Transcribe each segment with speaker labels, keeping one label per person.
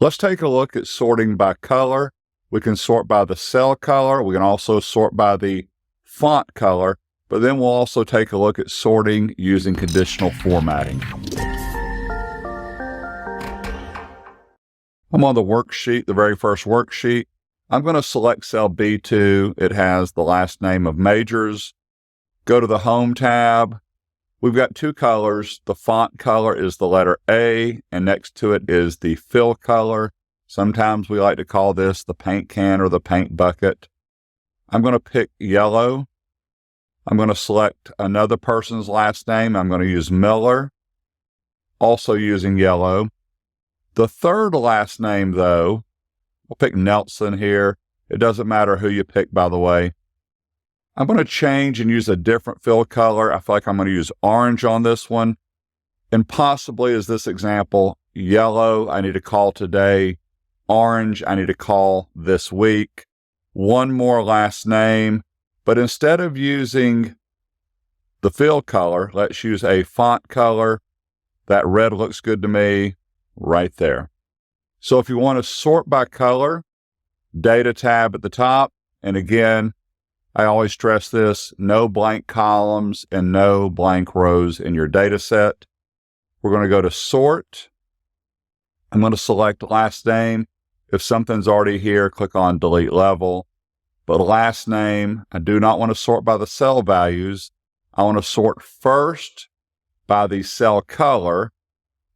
Speaker 1: Let's take a look at sorting by color. We can sort by the cell color. We can also sort by the font color, but then we'll also take a look at sorting using conditional formatting. I'm on the worksheet, the very first worksheet. I'm going to select cell B2. It has the last name of Majors. Go to the Home tab. We've got two colors. The font color is the letter A, and next to it is the fill color. Sometimes we like to call this the paint can or the paint bucket. I'm going to pick yellow. I'm going to select another person's last name. I'm going to use Miller, also using yellow. The third last name, though, we'll pick Nelson here. It doesn't matter who you pick, by the way. I'm going to change and use a different fill color. I feel like I'm going to use orange on this one. And possibly, as this example, yellow, I need to call today. Orange, I need to call this week. One more last name. But instead of using the fill color, let's use a font color. That red looks good to me right there. So if you want to sort by color, Data tab at the top. And again, I always stress this, no blank columns and no blank rows in your data set. We're going to go to Sort. I'm going to select last name. If something's already here, click on Delete Level. But last name, I do not want to sort by the cell values. I want to sort first by the cell color.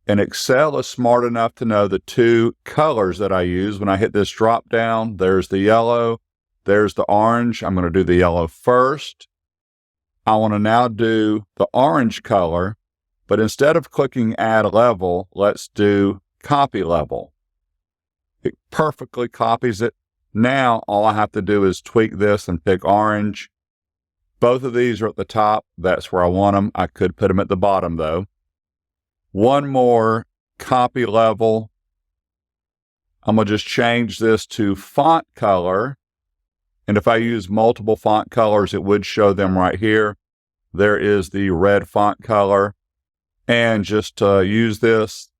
Speaker 1: And Excel is smart enough to know the two colors that I use. When I hit this drop down, there's the yellow. There's the orange. I'm going to do the yellow first. I want to now do the orange color, but instead of clicking Add Level, let's do Copy Level. It perfectly copies it. Now, all I have to do is tweak this and pick orange. Both of these are at the top. That's where I want them. I could put them at the bottom, though. One more Copy Level. I'm going to just change this to font color. And if I use multiple font colors, it would show them right here. There is the red font color. And just to use this,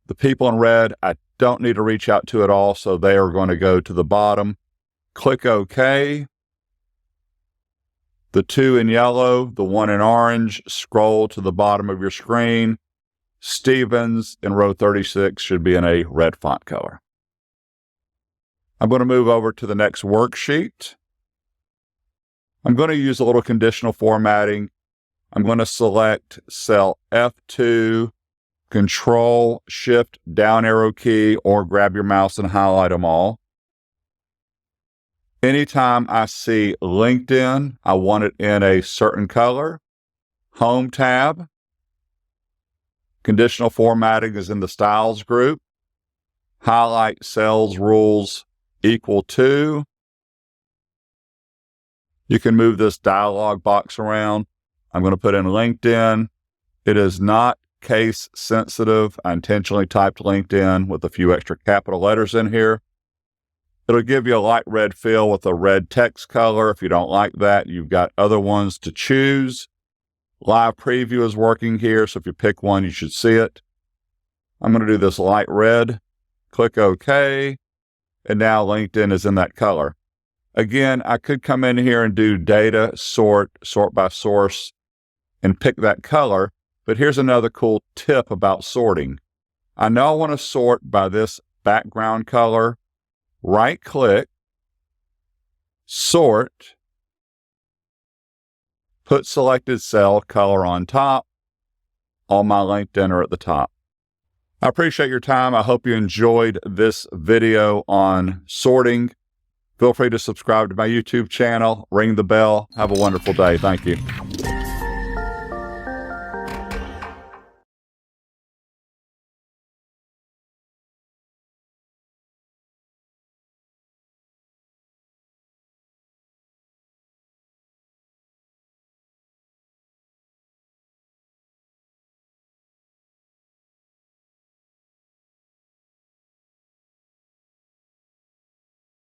Speaker 1: the people in red, I don't need to reach out to at all, so they are going to go to the bottom. Click OK. The two in yellow, the one in orange, scroll to the bottom of your screen. Stevens in row 36 should be in a red font color. I'm going to move over to the next worksheet. I'm going to use a little conditional formatting. I'm going to select cell F2, Control, Shift, down arrow key, or grab your mouse and highlight them all. Anytime I see LinkedIn, I want it in a certain color. Home tab. Conditional formatting is in the Styles group. Highlight cells rules equal to. You can move this dialog box around. I'm going to put in LinkedIn. It is not case sensitive. I intentionally typed LinkedIn with a few extra capital letters in here. It'll give you a light red fill with a red text color. If you don't like that, you've got other ones to choose. Live preview is working here, so if you pick one, you should see it. I'm going to do this light red. Click OK. And now LinkedIn is in that color. Again, I could come in here and do data, sort by source, and pick that color. But here's another cool tip about sorting. I know I want to sort by this background color. Right-click, Sort, put selected cell color on top. All my LinkedIn are at the top. I appreciate your time. I hope you enjoyed this video on sorting. Feel free to subscribe to my YouTube channel, ring the bell. Have a wonderful day. Thank you.